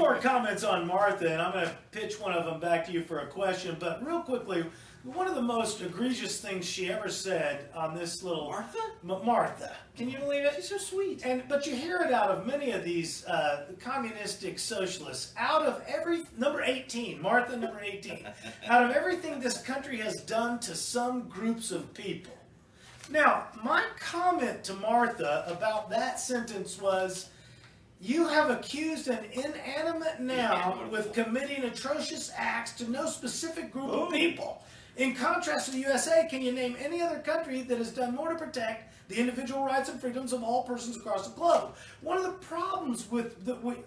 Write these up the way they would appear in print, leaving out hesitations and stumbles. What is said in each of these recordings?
more comments on Martha, and I'm going to pitch one of them back to you for a question. But real quickly, one of the most egregious things she ever said on this little Martha. Can you believe it? She's so sweet. But you hear it out of many of these communistic socialists. Out of every number 18, Martha number 18. Out of everything this country has done to some groups of people. Now, my comment to Martha about that sentence was, you have accused an inanimate noun with committing atrocious acts to no specific group of people. In contrast to the USA, can you name any other country that has done more to protect the individual rights and freedoms of all persons across the globe? One of the problems with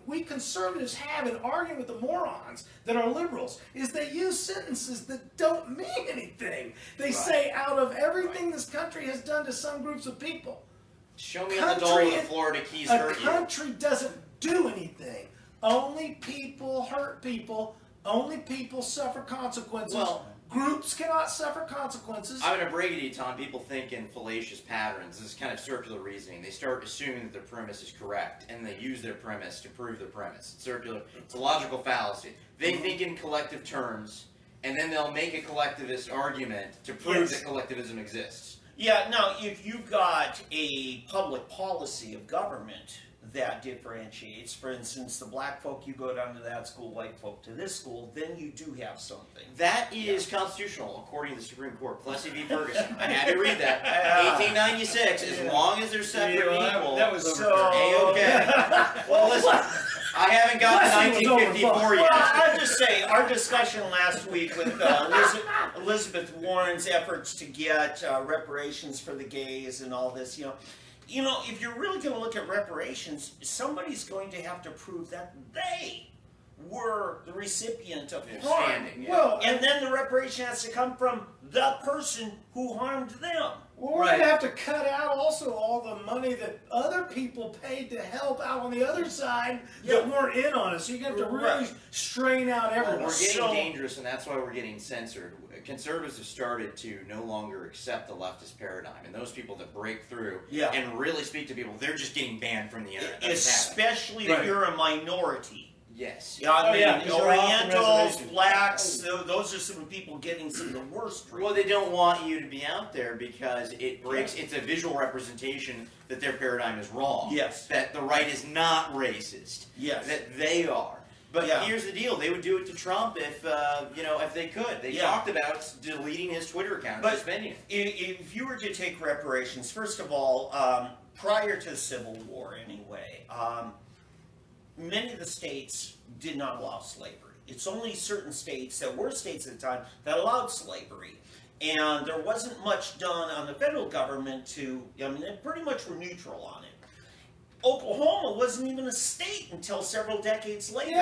we conservatives have in arguing with the morons that are liberals is they use sentences that don't mean anything. They say, out of everything this country has done to some groups of people. Show me on the dole where the Florida Keys hurt you. A country doesn't do anything. Only people hurt people. Only people suffer consequences. Well, groups cannot suffer consequences. I'm going to break it to you, Tom. People think in fallacious patterns. This is kind of circular reasoning. They start assuming that their premise is correct, and they use their premise to prove their premise. It's circular. It's a logical fallacy. They think in collective terms, and then they'll make a collectivist argument to prove that collectivism exists. Yeah, now, if you've got a public policy of government that differentiates, for instance, the black folk, you go down to that school, white folk to this school, then you do have something. That is constitutional, according to the Supreme Court. Plessy v. Ferguson. I had to read that. 1896, as long as they're separate and equal, that was so A-okay. Well, listen, I haven't got to 1954 yet. Well, I'll just say, our discussion last week with Elizabeth Warren's efforts to get reparations for the gays and all this, you know, if you're really going to look at reparations, somebody's going to have to prove that they were the recipient of harm. Well, and then the reparation has to come from the person who harmed them. Well, we're going to have to cut out also all the money that other people paid to help out on the other side that weren't in on it. So you have to really strain out everyone. We're getting dangerous, and that's why we're getting censored. Conservatives have started to no longer accept the leftist paradigm, and those people that break through and really speak to people, they're just getting banned from the internet. Especially if you're a minority. Yes. Yeah, I mean, Orientals, blacks, those are some people getting some of the worst treatment. Well, they don't want you to be out there because it breaks, it's a visual representation that their paradigm is wrong. Yes. That the right is not racist. Yes. That they are. But here's the deal, they would do it to Trump if, if they could. They talked about deleting his Twitter account, suspending it. If you were to take reparations, first of all, prior to the Civil War anyway, many of the states did not allow slavery. It's only certain states that were states at the time that allowed slavery. And there wasn't much done on the federal government to, they pretty much were neutral on it. Oklahoma wasn't even a state until several decades later.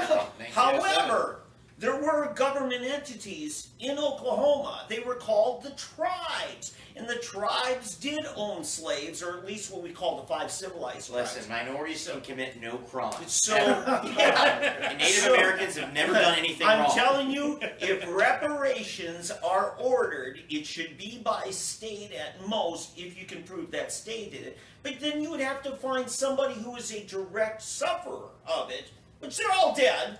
However, there were government entities in Oklahoma. They were called the tribes. And the tribes did own slaves, or at least what we call the 5 civilized tribes. Listen, minorities can commit no crime. So, and Native Americans have never done anything wrong. I'm telling you, if reparations are ordered, it should be by state at most, if you can prove that state did it. But then you would have to find somebody who is a direct sufferer of it, which they're all dead.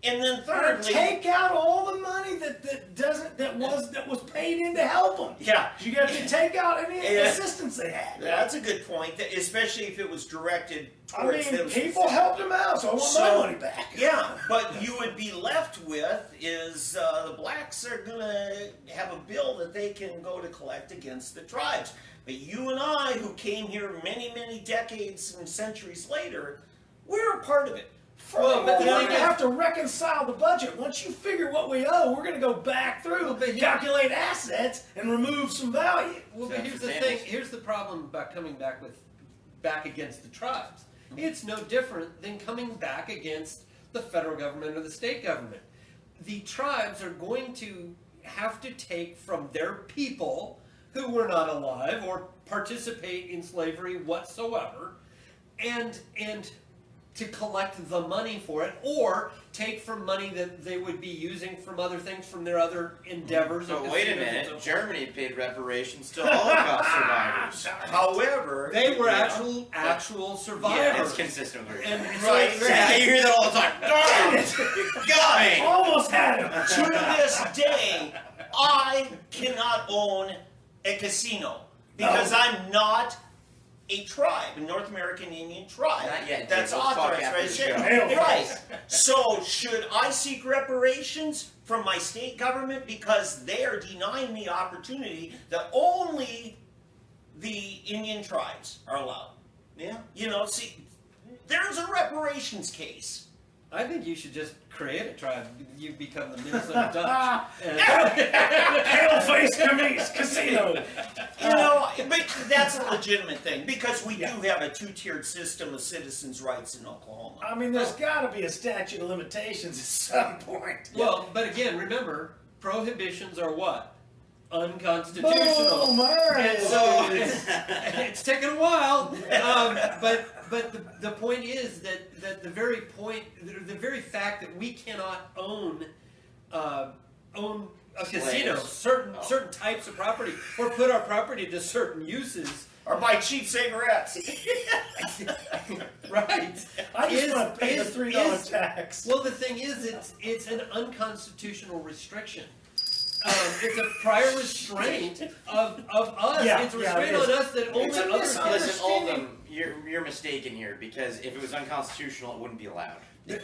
And then thirdly, take out all the money that was paid in to help them. Yeah, you got to take out any assistance they had. That's a good point, especially if it was directed towards them. People helped them out, so I want my money back. Yeah, but you would be left with is the blacks are going to have a bill that they can go to collect against the tribes. But you and I, who came here many, many decades and centuries later, we're a part of it. Well, but we're going to have to reconcile the budget. Once you figure what we owe, we're going to go back through, calculate assets, and remove some value. Well, but here's the thing. Here's the problem about coming back against the tribes. It's no different than coming back against the federal government or the state government. The tribes are going to have to take from their people who were not alive or participate in slavery whatsoever, and to collect the money for it, or take from money that they would be using from other things, from their other endeavors. But of wait a casinos and minute, so forth. Germany paid reparations to Holocaust survivors. However, They were yeah, actual Yeah, survivors. it's consistent with And your so Right. it's- Yeah, you hear that all the time. Darn it! You got me! Almost had him. to this day, I cannot own a casino because I'm not a tribe, a North American Indian tribe. Not yet, That's Jake. We'll talk authorized after by the the state. show. Right. So should I seek reparations from my state government because they are denying me opportunity that only the Indian tribes are allowed? Yeah. You know, see, there's a reparations case. I think you should just create a tribe. You become the Minnesota Dutch. And- Pale-faced casino. You know, but that's a legitimate thing because we do have a two-tiered system of citizens' rights in Oklahoma. I mean, there's got to be a statute of limitations at some point. Well, but again, remember, prohibitions are what? Unconstitutional. Boom, all right. And so it's taken a while, but the point is that the very point, the very fact that we cannot own a casino, Slaves. certain types of property, or put our property to certain uses, Or buy cheap cigarettes. right? I just is- want to pay the is- $3 is- tax. Well, the thing is, it's an unconstitutional restriction. It's a prior restraint of us. Yeah, it's a yeah, restraint it is. on us that only It's a other misunderstanding. Listen, Oldham, you're mistaken here because if it was unconstitutional, it wouldn't be allowed. So,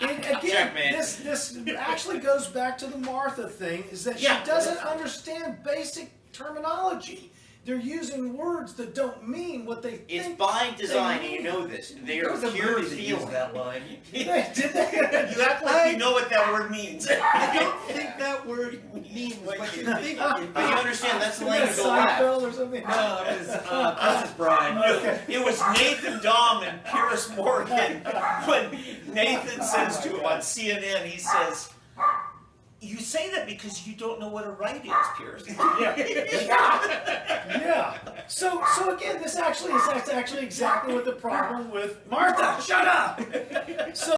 And again, Checkmate. this actually goes back to the Martha thing, is that Yeah. she doesn't understand basic terminology. They're using words that don't mean what they it's think. by design, and mean. you know this. They There are was a pure movie that used feeling. that line. Did they? You act like you know what that word means. I don't think that word means what you think it But you means. understand that's the Isn't that language of the left. Seinfeld or something? No, it was Princess Bride. Okay. It was Nathan Dahm and Pierce Morgan when Nathan says to him on CNN, he says, "You say that because you don't know what a right is, Pierce." Yeah. So again, this actually is that's actually exactly what the problem with Martha. Shut up. So